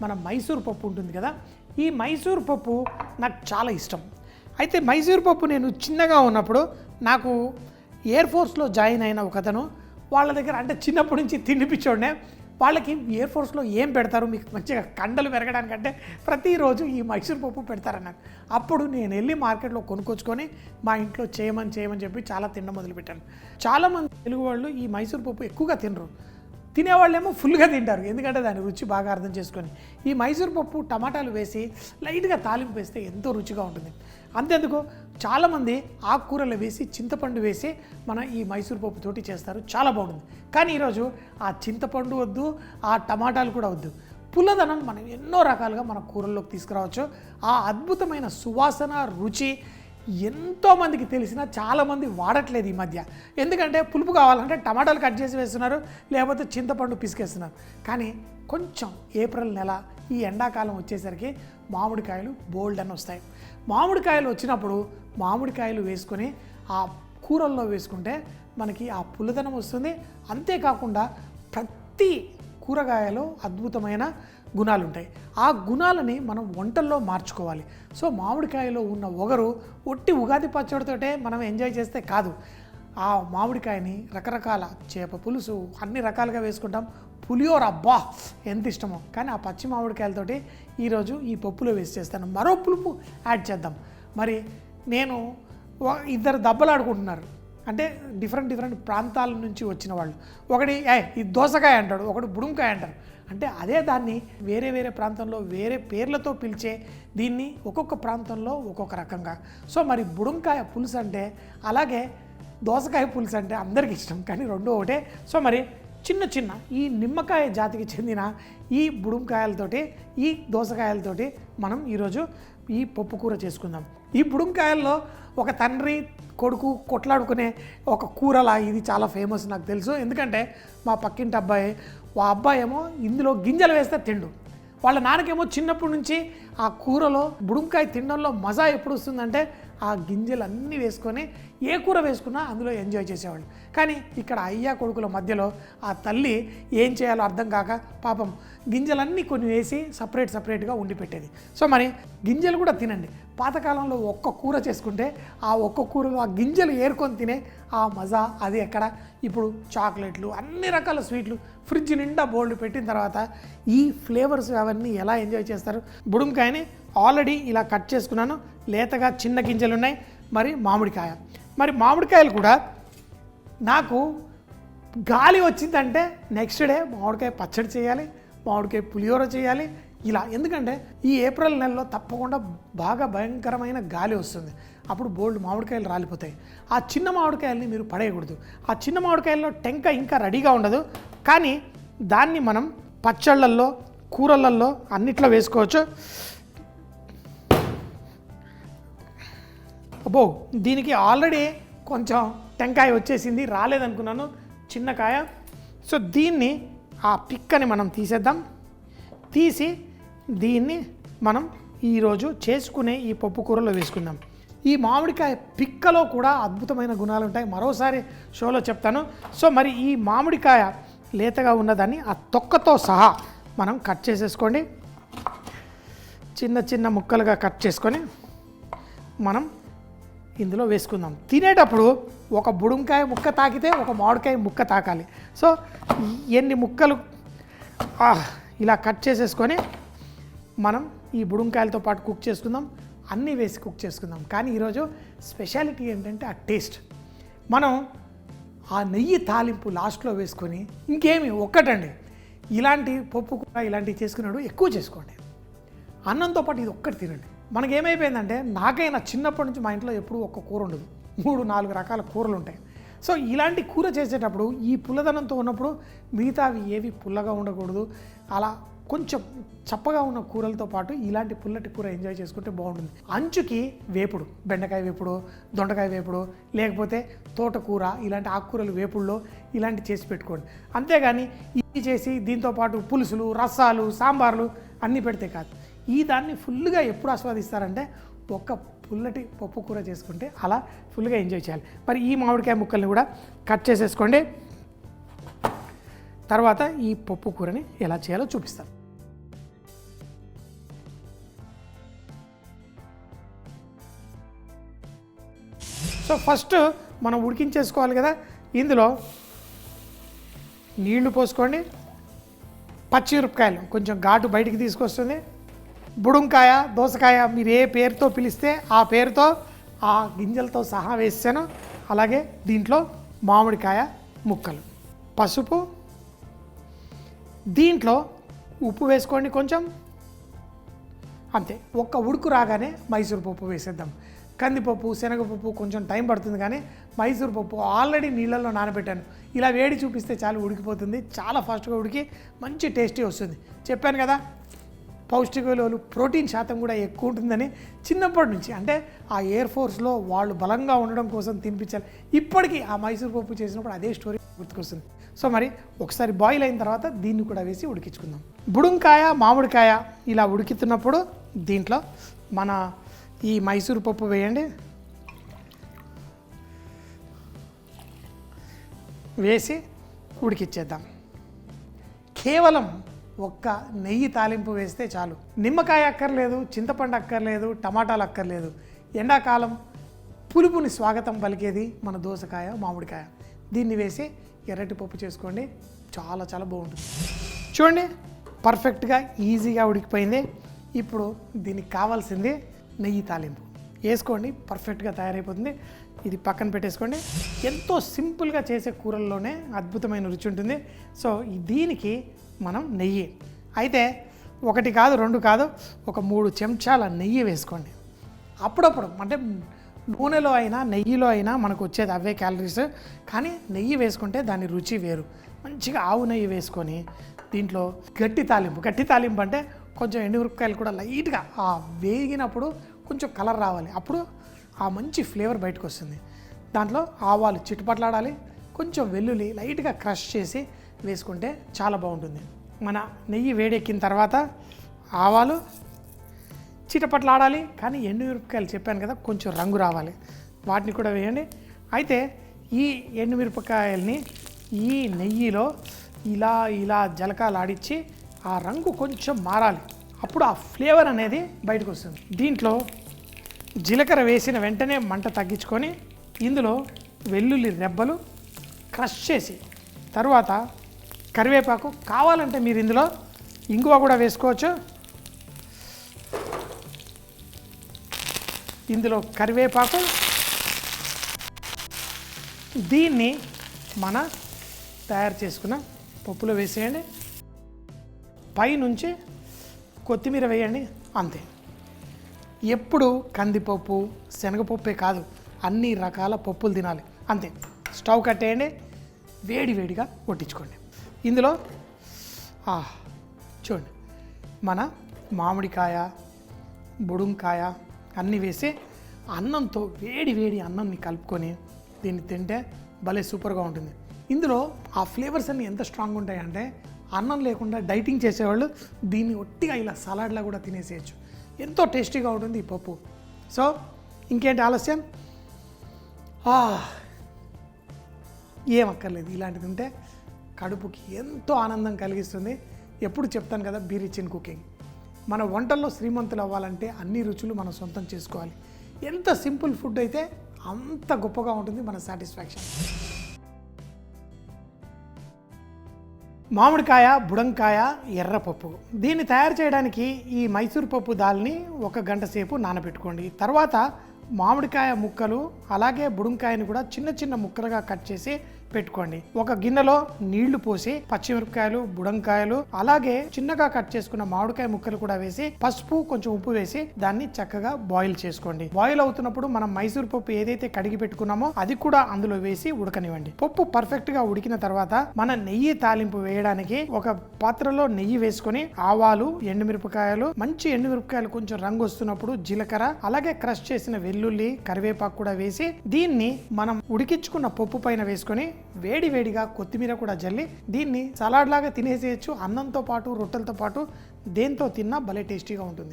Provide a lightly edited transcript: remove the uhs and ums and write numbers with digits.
మన మైసూర్ పప్పు ఉంటుంది కదా, ఈ మైసూర్ పప్పు నాకు చాలా ఇష్టం. అయితే మైసూర్ పప్పు నేను చిన్నగా ఉన్నప్పుడు నాకు ఎయిర్ ఫోర్స్లో జాయిన్ అయిన ఒకతను వాళ్ళ దగ్గర, అంటే చిన్నప్పటి నుంచి తిండిపించోడే, వాళ్ళకి ఎయిర్ ఫోర్స్లో ఏం పెడతారు మీకు మంచిగా కండలు పెరగడానికంటే ప్రతిరోజు ఈ మైసూర్ పప్పు పెడతారన్నారు. అప్పుడు నేను వెళ్ళి మార్కెట్లో కొనుక్కొచ్చుకొని మా ఇంట్లో చేయమని చెప్పి చాలా తినడం మొదలుపెట్టాను. చాలామంది తెలుగు వాళ్ళు ఈ మైసూర్ పప్పు ఎక్కువగా తినరు, తినేవాళ్ళేమో ఫుల్గా తింటారు, ఎందుకంటే దాని రుచి బాగా అర్థం చేసుకొని. ఈ మైసూర్ పప్పు టమాటాలు వేసి లైట్గా తాలింపు వేస్తే ఎంతో రుచిగా ఉంటుంది. అంతేందుకు చాలామంది ఆకుకూరలు వేసి చింతపండు వేసి మన ఈ మైసూర్ పప్పుతోటి చేస్తారు, చాలా బాగుంటుంది. కానీ ఈరోజు ఆ చింతపండు వద్దు, ఆ టమాటాలు కూడా వద్దు, పుల్లదనం మనం ఎన్నో రకాలుగా మన కూరల్లోకి తీసుకురావచ్చు. ఆ అద్భుతమైన సువాసన రుచి ఎంతోమందికి తెలిసినా చాలామంది వాడట్లేదు ఈ మధ్య. ఎందుకంటే పులుపు కావాలంటే టమాటాలు కట్ చేసి వేస్తున్నారు, లేకపోతే చింతపండు పిసికేస్తున్నారు. కానీ కొంచెం ఏప్రిల్ నెల ఈ ఎండాకాలం వచ్చేసరికి మామిడికాయలు బోల్డ్ అని వస్తాయి. మామిడికాయలు వచ్చినప్పుడు మామిడికాయలు వేసుకొని ఆ కూరల్లో వేసుకుంటే మనకి ఆ పుల్లదనం వస్తుంది. అంతేకాకుండా ప్రతి కూరగాయలో అద్భుతమైన గుణాలు ఉంటాయి. ఆ గుణాలని మనం వంటల్లో మార్చుకోవాలి. సో మామిడికాయలో ఉన్న ఒగరు ఒట్టి ఉగాది పచ్చడితోటే మనం ఎంజాయ్ చేస్తే కాదు, ఆ మామిడికాయని రకరకాల చేప పులుసు అన్ని రకాలుగా వేసుకుంటాం. పులిహోర అబ్బా ఎంత ఇష్టమో, కానీ ఆ పచ్చి మామిడికాయలతోటి ఈరోజు ఈ పప్పులో వేసి చేస్తాను. మరో పులుపు యాడ్ చేద్దాం. మరి నేను ఇద్దరు దెబ్బలాడుకుంటున్నారు, అంటే డిఫరెంట్ ప్రాంతాల నుంచి వచ్చిన వాళ్ళు. ఒకటి ఇది దోసకాయ అంటాడు, ఒకటి బుడుంకాయ అంటారు. అంటే అదే దాన్ని వేరే ప్రాంతంలో వేరే పేర్లతో పిలిచే దీన్ని ఒక్కొక్క ప్రాంతంలో ఒక్కొక్క రకంగా. సో మరి బుడుంకాయ పులుసు అంటే, అలాగే దోసకాయ పులుసు అంటే అందరికీ ఇష్టం, కానీ రెండు ఒకటే. సో మరి చిన్న ఈ నిమ్మకాయ జాతికి చెందిన ఈ బుడుంకాయలతోటి ఈ దోసకాయలతోటి మనం ఈరోజు ఈ పప్పు కూర చేసుకుందాం. ఈ బుడుంకాయల్లో ఒక తండ్రి కొడుకు కొట్లాడుకునే ఒక కూరలా ఇది చాలా ఫేమస్ నాకు తెలుసు. ఎందుకంటే మా పక్కింటి అబ్బాయి, ఆ అబ్బాయి ఏమో ఇందులో గింజలు వేస్తే తిండు, వాళ్ళ నాన్నకేమో చిన్నప్పటి నుంచి ఆ కూరలో బుడుంకాయ తినడంలో మజా ఎప్పుడు వస్తుందంటే ఆ గింజలు అన్నీ వేసుకొని ఏ కూర వేసుకున్నా అందులో ఎంజాయ్ చేసేవాళ్ళు. కానీ ఇక్కడ అయ్యా కొడుకుల మధ్యలో ఆ తల్లి ఏం చేయాలో అర్థం కాక పాపం గింజలన్నీ కొన్ని వేసి సపరేట్గా ఉండి పెట్టేది. సో మరి గింజలు కూడా తినండి. పాతకాలంలో ఒక్క కూర చేసుకుంటే ఆ ఒక్క కూరలో ఆ గింజలు ఏరుకొని తినే ఆ మజా అది ఎక్కడ. ఇప్పుడు చాక్లెట్లు అన్ని రకాల స్వీట్లు ఫ్రిడ్జ్ నిండా బోల్డ్ పెట్టిన తర్వాత ఈ ఫ్లేవర్స్ అవన్నీ ఎలా ఎంజాయ్ చేస్తారు. బుడుంకాయని ఆల్రెడీ ఇలా కట్ చేసుకున్నాను, లేతగా చిన్న గింజలు ఉన్నాయి. మరి మామిడికాయలు కూడా నాకు గాలి వచ్చిందంటే నెక్స్ట్ డే మామిడికాయ పచ్చడి చేయాలి, మామిడికాయ పులిహోర చేయాలి ఇలా. ఎందుకంటే ఈ ఏప్రిల్ నెలలో తప్పకుండా బాగా భయంకరమైన గాలి వస్తుంది, అప్పుడు బోల్డ్ మామిడికాయలు రాలిపోతాయి. ఆ చిన్న మామిడికాయల్ని మీరు పడేయకూడదు. ఆ చిన్న మామిడికాయల్లో టెంక ఇంకా రెడీగా ఉండదు, కానీ దాన్ని మనం పచ్చళ్ళల్లో కూరలల్లో అన్నిట్లో వేసుకోవచ్చు. అబ్బో దీనికి ఆల్రెడీ కొంచెం టెంకాయ వచ్చేసింది, రాలేదనుకున్నాను చిన్న కాయ. సో దీన్ని ఆ పిక్కని మనం తీసేద్దాం. తీసి దీన్ని మనం ఈరోజు చేసుకునే ఈ పప్పు కూరలో వేసుకుందాం. ఈ మామిడికాయ పిక్కలో కూడా అద్భుతమైన గుణాలు ఉంటాయి, మరోసారి షోలో చెప్తాను. సో మరి ఈ మామిడికాయ లేతగా ఉన్నదాన్ని ఆ తొక్కతో సహా మనం కట్ చేసేసుకోండి. చిన్న ముక్కలుగా కట్ చేసుకొని మనం ఇందులో వేసుకుందాం. తినేటప్పుడు ఒక బుడుంకాయ ముక్క తాకితే ఒక మామిడికాయ ముక్క తాకాలి. సో ఎన్ని ముక్కలు ఇలా కట్ చేసేసుకొని మనం ఈ బుడుంకాయలతో పాటు కుక్ చేసుకుందాం, అన్నీ వేసి కుక్ చేసుకుందాం. కానీ ఈరోజు స్పెషాలిటీ ఏంటంటే ఆ టేస్ట్. మనం ఆ నెయ్యి తాలింపు లాస్ట్లో వేసుకొని ఇంకేమి ఒక్కటండి, ఇలాంటి పప్పు కూర ఇలాంటివి చేసుకున్నాడు ఎక్కువ చేసుకోండి, అన్నంతో పాటు ఇది ఒక్కటి తినండి. మనకేమైపోయిందంటే, నాకైనా చిన్నప్పటి నుంచి మా ఇంట్లో ఎప్పుడూ ఒక్క కూర ఉండదు, 3-4 రకాల కూరలు ఉంటాయి. సో ఇలాంటి కూర చేసేటప్పుడు ఈ పుల్లదనంతో ఉన్నప్పుడు మిగతావి ఏవి పుల్లగా ఉండకూడదు. అలా కొంచెం చప్పగా ఉన్న కూరలతో పాటు ఇలాంటి పుల్లటి కూర ఎంజాయ్ చేసుకుంటే బాగుంటుంది. అంచుకి వేపుడు, బెండకాయ వేపుడు, దొండకాయ వేపుడు, లేకపోతే తోటకూర, ఇలాంటి ఆకుకూరలు వేపుడులో ఇలాంటి చేసి పెట్టుకోండి. అంతేగాని ఇది చేసి దీంతోపాటు పులుసులు, రసాలు, సాంబార్లు అన్నీ పెడితే కాదు. ఈ దాన్ని ఫుల్గా ఎప్పుడు ఆస్వాదిస్తారంటే ఒక్క పుల్లటి పప్పు కూర చేసుకుంటే అలా ఫుల్గా ఎంజాయ్ చేయాలి. మరి ఈ మామిడికాయ ముక్కల్ని కూడా కట్ చేసేసుకోండి. తర్వాత ఈ పప్పు కూరని ఎలా చేయాలో చూపిస్తాను. సో ఫస్ట్ మనం ఉడికించేసుకోవాలి కదా, ఇందులో నీళ్లు పోసుకోండి. పచ్చిమిరపకాయలు కొంచెం ఘాటు బయటికి తీసుకొస్తుంది. బుడంకాయ, దోసకాయ మీరు ఏ పేరుతో పిలిస్తే ఆ పేరుతో ఆ గింజలతో సహా వేసాను. అలాగే దీంట్లో మామిడికాయ ముక్కలు, పసుపు, దీంట్లో ఉప్పు వేసుకోండి కొంచెం, అంతే. ఒక్క ఉడుకు రాగానే మైసూర్ పప్పు వేసేద్దాం. కందిపప్పు, శనగపప్పు కొంచెం టైం పడుతుంది, కానీ మైసూర్ పప్పు ఆల్రెడీ నీళ్ళల్లో నానబెట్టాను. ఇలా వేడి చూపిస్తే చాలు ఉడికిపోతుంది. చాలా ఫాస్ట్గా ఉడికి మంచి టేస్టీ వస్తుంది. చెప్పాను కదా, పౌష్టిక విలువలు, ప్రోటీన్ శాతం కూడా ఎక్కువ ఉంటుందని చిన్నప్పటి నుంచి, అంటే ఆ ఎయిర్ ఫోర్స్లో వాళ్ళు బలంగా ఉండడం కోసం తినిపించాలి. ఇప్పటికీ ఆ మైసూర్ పప్పు చేసినప్పుడు అదే స్టోరీ గుర్తుకొస్తుంది. సో మరి ఒకసారి బాయిల్ అయిన తర్వాత దీన్ని కూడా వేసి ఉడికించుకుందాం. బుడంకాయ, మామిడికాయ ఇలా ఉడుకుతున్నప్పుడు దీంట్లో మన ఈ మైసూర్ పప్పు వేయండి. వేసి ఉడికిచ్చేద్దాం. కేవలం ఒక్క నెయ్యి తాలింపు వేస్తే చాలు. నిమ్మకాయ అక్కర్లేదు, చింతపండు అక్కర్లేదు, టమాటాలు అక్కర్లేదు. ఎండాకాలం పులుపుని స్వాగతం పలికేది మన దోసకాయ, మామిడికాయ. దీన్ని వేసి ఎర్రటి పప్పు చేసుకోండి, చాలా చాలా బాగుంటుంది. చూడండి, పర్ఫెక్ట్గా ఈజీగా ఉడికిపోయింది. ఇప్పుడు దీనికి కావాల్సింది నెయ్యి తాలింపు వేసుకోండి, పర్ఫెక్ట్గా తయారైపోతుంది. ఇది పక్కన పెట్టేసుకోండి. ఎంతో సింపుల్గా చేసే కూరల్లోనే అద్భుతమైన రుచి ఉంటుంది. సో దీనికి మనం నెయ్యి అయితే 1 కాదు 2 కాదు, ఒక 3 చెంచాల నెయ్యి వేసుకోండి. అప్పుడప్పుడు అంటే నూనెలో అయినా నెయ్యిలో అయినా మనకు వచ్చేది అవే క్యాలరీస్, కానీ నెయ్యి వేసుకుంటే దాని రుచి వేరు. మంచిగా ఆవు నెయ్యి వేసుకొని దీంట్లో గట్టి తాలింపు అంటే కొంచెం ఎండుమిరపకాయలు కూడా లైట్గా ఆ వేగినప్పుడు కొంచెం కలర్ రావాలి, అప్పుడు ఆ మంచి ఫ్లేవర్ బయటకు వస్తుంది. దాంట్లో ఆవాలు చిటపట్లాడాలి, కొంచెం వెల్లుల్లి లైట్గా క్రష్ చేసి వేసుకుంటే చాలా బాగుంటుంది. మన నెయ్యి వేడెక్కిన తర్వాత ఆవాలు చిటపట్లాడాలి, కానీ ఎండుమిరపకాయలు చెప్పాను కదా కొంచెం రంగు రావాలి, వాటిని కూడా వేయండి. అయితే ఈ ఎండుమిరపకాయల్ని ఈ నెయ్యిలో ఇలా ఇలా జలకాలాడిచ్చి ఆ రంగు కొంచెం మారాలి, అప్పుడు ఆ ఫ్లేవర్ అనేది బయటకు వస్తుంది. దీంట్లో జీలకర్ర వేసిన వెంటనే మంట తగ్గించుకొని ఇందులో వెల్లుల్లి రెబ్బలు క్రష్ చేసి, తర్వాత కరివేపాకు, కావాలంటే మీరు ఇందులో ఇంగువ కూడా వేసుకోవచ్చు. ఇందులో కరివేపాకు, దీన్ని మన తయారు చేసుకున్న పప్పులో వేసేయండి. పైనుంచి కొత్తిమీర వేయండి, అంతే. ఎప్పుడు కందిపప్పు, శనగపప్పే కాదు, అన్ని రకాల పప్పులు తినాలి, అంతే. స్టవ్ కట్టేయండి, వేడివేడిగా వడ్డించుకోండి. ఇందులో చూడండి మన మామిడికాయ, బుడంకాయ అన్నీ వేసి అన్నంతో వేడి అన్నంని కలుపుకొని దీన్ని తింటే భలే సూపర్గా ఉంటుంది. ఇందులో ఆ ఫ్లేవర్స్ అన్నీ ఎంత స్ట్రాంగ్ ఉంటాయంటే అన్నం లేకుండా డైటింగ్ చేసేవాళ్ళు దీన్ని ఒట్టిగా ఇలా సలాడ్లా కూడా తినేసేయచ్చు. ఎంతో టేస్టీగా ఉంటుంది ఈ పప్పు. సో ఇంకేంటి ఆలస్యం, ఏం అక్కర్లేదు, ఇలాంటిది ఉంటే కడుపుకి ఎంతో ఆనందం కలిగిస్తుంది. ఎప్పుడు చెప్తాను కదా, బీ రిచ్ ఇన్ కుకింగ్. మన వంటల్లో శ్రీమంతులు అవ్వాలంటే అన్ని రుచులు మనం సొంతం చేసుకోవాలి. ఎంత సింపుల్ ఫుడ్ అయితే అంత గొప్పగా ఉంటుంది మన సాటిస్ఫాక్షన్. మామిడికాయ, బుడంకాయ, ఎర్రపప్పు, దీన్ని తయారు చేయడానికి ఈ మైసూర్ పప్పు దాల్ని 1 గంట సేపు నానబెట్టుకోండి. తర్వాత మామిడికాయ ముక్కలు అలాగే బుడంకాయని కూడా చిన్న చిన్న ముక్కలుగా కట్ చేసి పెట్టుకోండి. ఒక గిన్నెలో నీళ్లు పోసి పచ్చిమిరపకాయలు, బుడంకాయలు అలాగే చిన్నగా కట్ చేసుకున్న మామిడికాయ ముక్కలు కూడా వేసి పసుపు, కొంచెం ఉప్పు వేసి దాన్ని చక్కగా బాయిల్ చేసుకోండి. బాయిల్ అవుతున్నప్పుడు మనం మైసూర్ పప్పు ఏదైతే కడిగి పెట్టుకున్నామో అది కూడా అందులో వేసి ఉడకనివ్వండి. పప్పు పర్ఫెక్ట్ గా ఉడికిన తర్వాత మన నెయ్యి తాలింపు వేయడానికి ఒక పాత్రలో నెయ్యి వేసుకొని ఆవాలు, ఎండుమిరపకాయలు, మంచి ఎండుమిరపకాయలు కొంచెం రంగు వస్తున్నప్పుడు జీలకర్ర అలాగే క్రష్ చేసిన వెల్లుల్లి, కరివేపాకు కూడా వేసి దీన్ని మనం ఉడికించుకున్న పప్పు పైన వేసుకొని వేడివేడిగా కొత్తిమీర కూడా జల్లి దీన్ని సలాడ్ లాగా తినేసేయచ్చు. అన్నంతో పాటు, రొట్టెలతో పాటు దేంతో తిన్నా భలే టేస్టీగా ఉంటుంది.